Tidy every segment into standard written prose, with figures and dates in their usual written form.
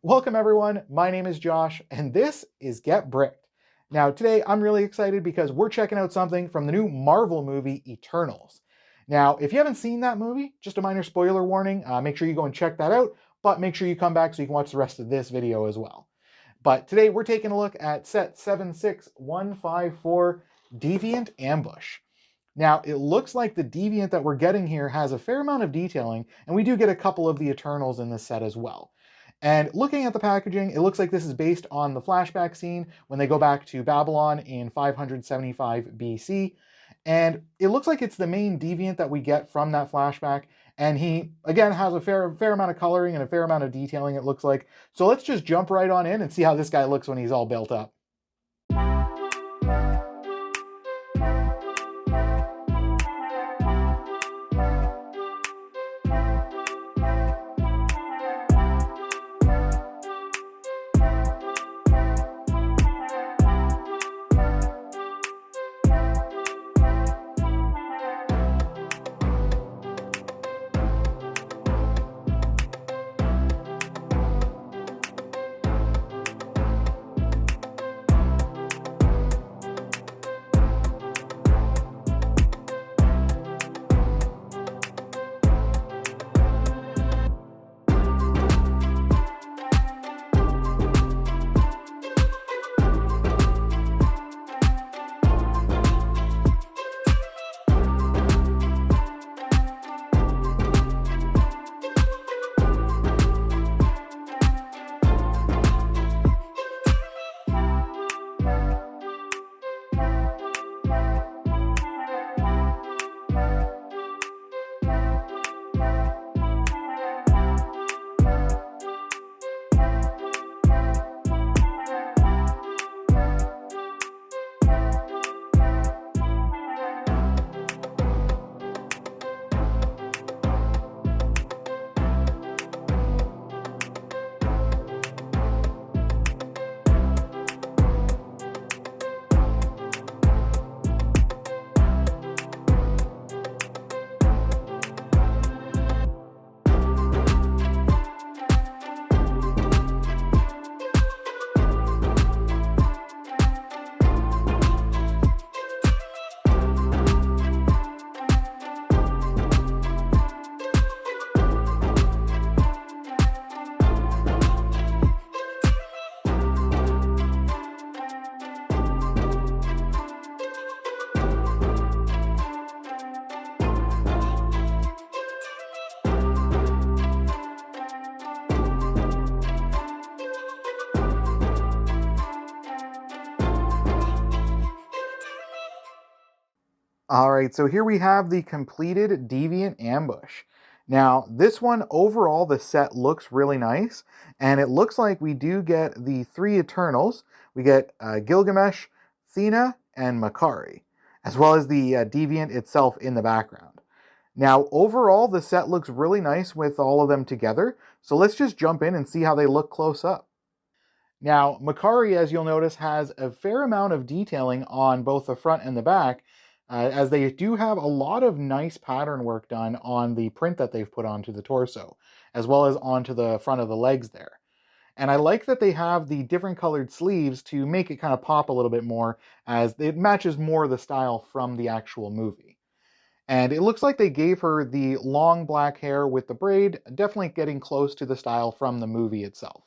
Welcome everyone, my name is Josh, and this is Get Bricked. Now today I'm really excited because we're checking out something from the new Marvel movie, Eternals. Now, if you haven't seen that movie, just a minor spoiler warning, make sure you go and check that out, but make sure you come back so you can watch the rest of this video as well. But today we're taking a look at set 76154, Deviant Ambush. Now, it looks like the Deviant that we're getting here has a fair amount of detailing, and we do get a couple of the Eternals in this set as well. And looking at the packaging, it looks like this is based on the flashback scene when they go back to Babylon in 575 BC. And it looks like it's the main Deviant that we get from that flashback. And he, again, has a fair amount of coloring and a fair amount of detailing, it looks like. So let's just jump right on in and see how this guy looks when he's all built up. All right, so here we have the completed Deviant Ambush. Now, this one, overall, the set looks really nice, and it looks like we do get the three Eternals. We get Gilgamesh, Thena, and Makari, as well as the Deviant itself in the background. Now, overall, the set looks really nice with all of them together, so let's just jump in and see how they look close up. Now, Makari, as you'll notice, has a fair amount of detailing on both the front and the back, as they do have a lot of nice pattern work done on the print that they've put onto the torso, as well as onto the front of the legs there. And I like that they have the different colored sleeves to make it kind of pop a little bit more, as it matches more the style from the actual movie. And it looks like they gave her the long black hair with the braid, definitely getting close to the style from the movie itself.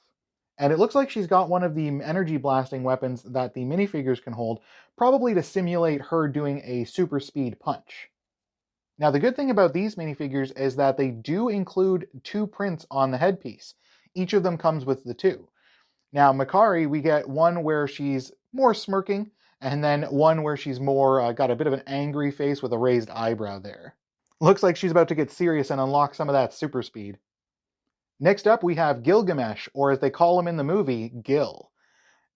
And it looks like she's got one of the energy blasting weapons that the minifigures can hold, probably to simulate her doing a super speed punch. Now, the good thing about these minifigures is that they do include two prints on the headpiece. Each of them comes with the two. Now, Makari, we get one where she's more smirking, and then one where she's more got a bit of an angry face with a raised eyebrow there. Looks like she's about to get serious and unlock some of that super speed. Next up, we have Gilgamesh, or as they call him in the movie, Gil.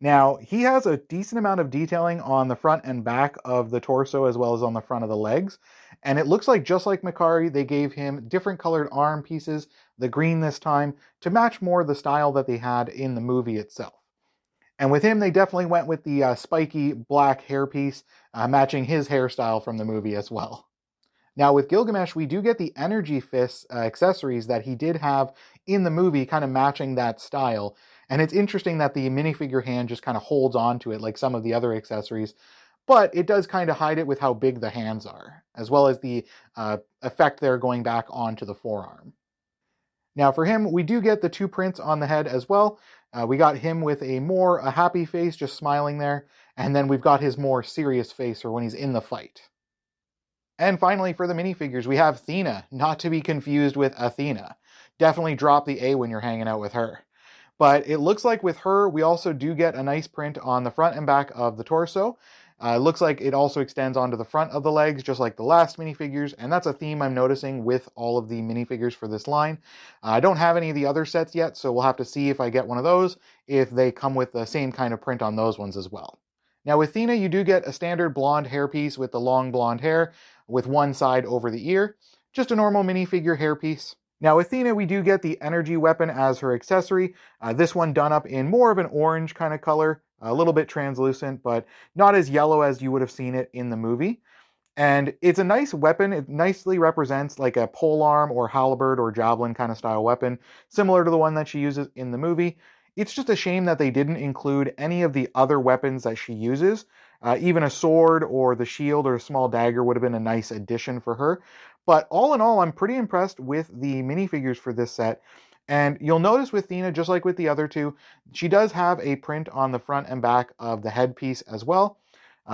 Now, he has a decent amount of detailing on the front and back of the torso as well as on the front of the legs. And it looks like, just like Makari, they gave him different colored arm pieces, the green this time, to match more the style that they had in the movie itself. And with him, they definitely went with the spiky black hairpiece, matching his hairstyle from the movie as well. Now with Gilgamesh, we do get the energy fist accessories that he did have in the movie, kind of matching that style. And it's interesting that the minifigure hand just kind of holds on to it like some of the other accessories, but it does kind of hide it with how big the hands are, as well as the effect there going back onto the forearm. Now for him, we do get the two prints on the head as well. We got him with a happy face, just smiling there, and then we've got his more serious face for when he's in the fight. And finally, for the minifigures, we have Thena, not to be confused with Athena. Definitely drop the A when you're hanging out with her. But it looks like with her, we also do get a nice print on the front and back of the torso. It looks like it also extends onto the front of the legs, just like the last minifigures, and that's a theme I'm noticing with all of the minifigures for this line. I don't have any of the other sets yet, so we'll have to see if I get one of those, if they come with the same kind of print on those ones as well. Now with Thena, you do get a standard blonde hairpiece with the long blonde hair, with one side over the ear. Just a normal minifigure hairpiece. Now with Thena, we do get the energy weapon as her accessory. This one done up in more of an orange kind of color, a little bit translucent, but not as yellow as you would have seen it in the movie. And it's a nice weapon. It nicely represents like a polearm or halberd or javelin kind of style weapon, similar to the one that she uses in the movie. It's just a shame that they didn't include any of the other weapons that she uses. Even a sword or the shield or a small dagger would have been a nice addition for her. But all in all, I'm pretty impressed with the minifigures for this set. And you'll notice with Thena, just like with the other two, she does have a print on the front and back of the headpiece as well.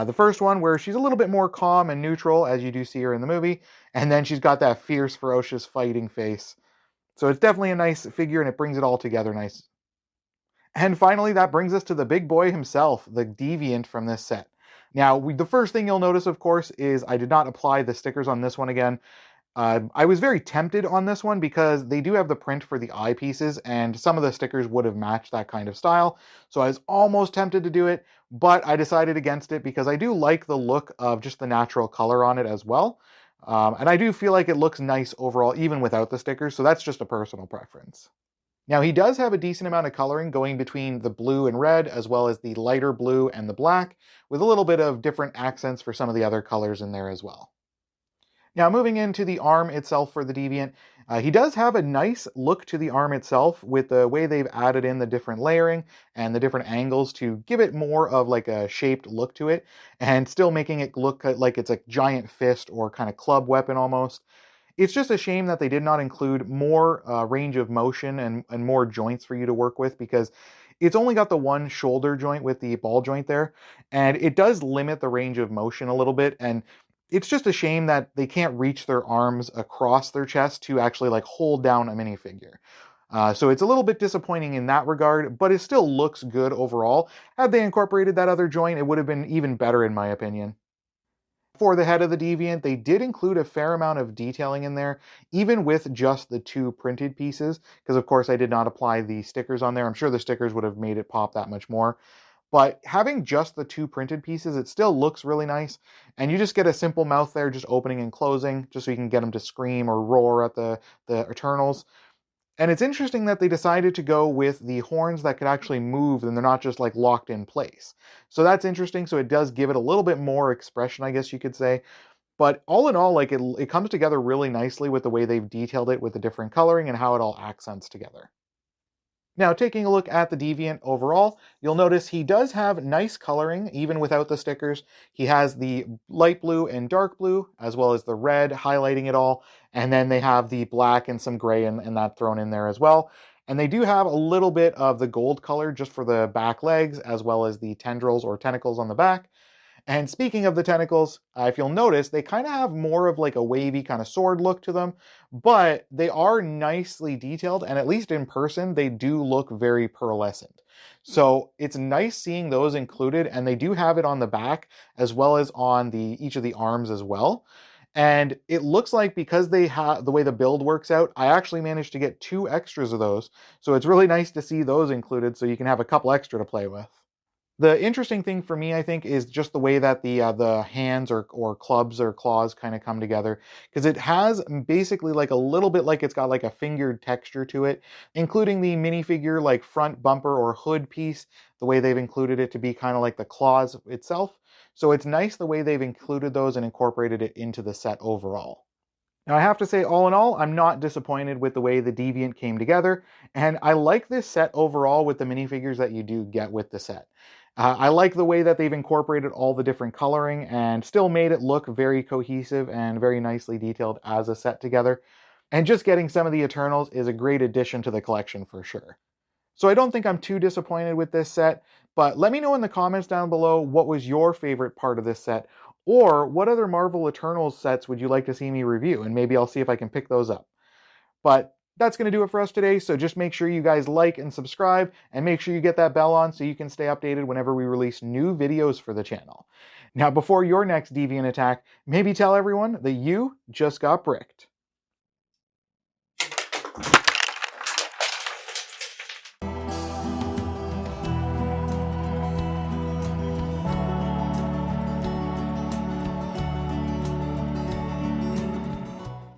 The first one where she's a little bit more calm and neutral, as you do see her in the movie, and then she's got that fierce, ferocious fighting face. So it's definitely a nice figure, and it brings it all together nice. And finally, that brings us to the big boy himself, the Deviant from this set. Now, the first thing you'll notice, of course, is I did not apply the stickers on this one again. I was very tempted on this one because they do have the print for the eyepieces, and some of the stickers would have matched that kind of style. So I was almost tempted to do it, but I decided against it because I do like the look of just the natural color on it as well. And I do feel like it looks nice overall, even without the stickers. So that's just a personal preference. Now he does have a decent amount of coloring going between the blue and red, as well as the lighter blue and the black, with a little bit of different accents for some of the other colors in there as well. Now moving into the arm itself for the Deviant, he does have a nice look to the arm itself with the way they've added in the different layering and the different angles to give it more of like a shaped look to it, and still making it look like it's a giant fist or kind of club weapon almost. It's just a shame that they did not include more range of motion and more joints for you to work with, because it's only got the one shoulder joint with the ball joint there, and it does limit the range of motion a little bit. And it's just a shame that they can't reach their arms across their chest to actually like hold down a minifigure. So it's a little bit disappointing in that regard, but it still looks good overall. Had they incorporated that other joint, it would have been even better in my opinion. For the head of the Deviant, they did include a fair amount of detailing in there, even with just the two printed pieces, because of course I did not apply the stickers on there. I'm sure the stickers would have made it pop that much more. But having just the two printed pieces, it still looks really nice. And you just get a simple mouth there, just opening and closing, just so you can get them to scream or roar at the Eternals. And it's interesting that they decided to go with the horns that could actually move and they're not just like locked in place. So that's interesting. So it does give it a little bit more expression, I guess you could say. But all in all, like it comes together really nicely with the way they've detailed it with the different coloring and how it all accents together. Now, taking a look at the Deviant overall, you'll notice he does have nice coloring, even without the stickers. He has the light blue and dark blue, as well as the red highlighting it all. And then they have the black and some gray and that thrown in there as well. And they do have a little bit of the gold color just for the back legs, as well as the tendrils or tentacles on the back. And speaking of the tentacles, if you'll notice, they kind of have more of like a wavy kind of sword look to them, but they are nicely detailed, and at least in person, they do look very pearlescent. So it's nice seeing those included, and they do have it on the back as well as on each of the arms as well. And it looks like because they have the way the build works out, I actually managed to get two extras of those. So it's really nice to see those included so you can have a couple extra to play with. The interesting thing for me, I think, is just the way that the hands or clubs or claws kind of come together, because it has basically like a little bit like it's got like a fingered texture to it, including the minifigure like front bumper or hood piece, the way they've included it to be kind of like the claws itself. So it's nice the way they've included those and incorporated it into the set overall. Now, I have to say, all in all, I'm not disappointed with the way the Deviant came together, and I like this set overall with the minifigures that you do get with the set. I like the way that they've incorporated all the different coloring and still made it look very cohesive and very nicely detailed as a set together. And just getting some of the Eternals is a great addition to the collection for sure. So I don't think I'm too disappointed with this set, but let me know in the comments down below what was your favorite part of this set, or what other Marvel Eternals sets would you like to see me review, and maybe I'll see if I can pick those up. But that's going to do it for us today, so just make sure you guys like and subscribe, and make sure you get that bell on so you can stay updated whenever we release new videos for the channel. Now, before your next Deviant attack, maybe tell everyone that you just got bricked.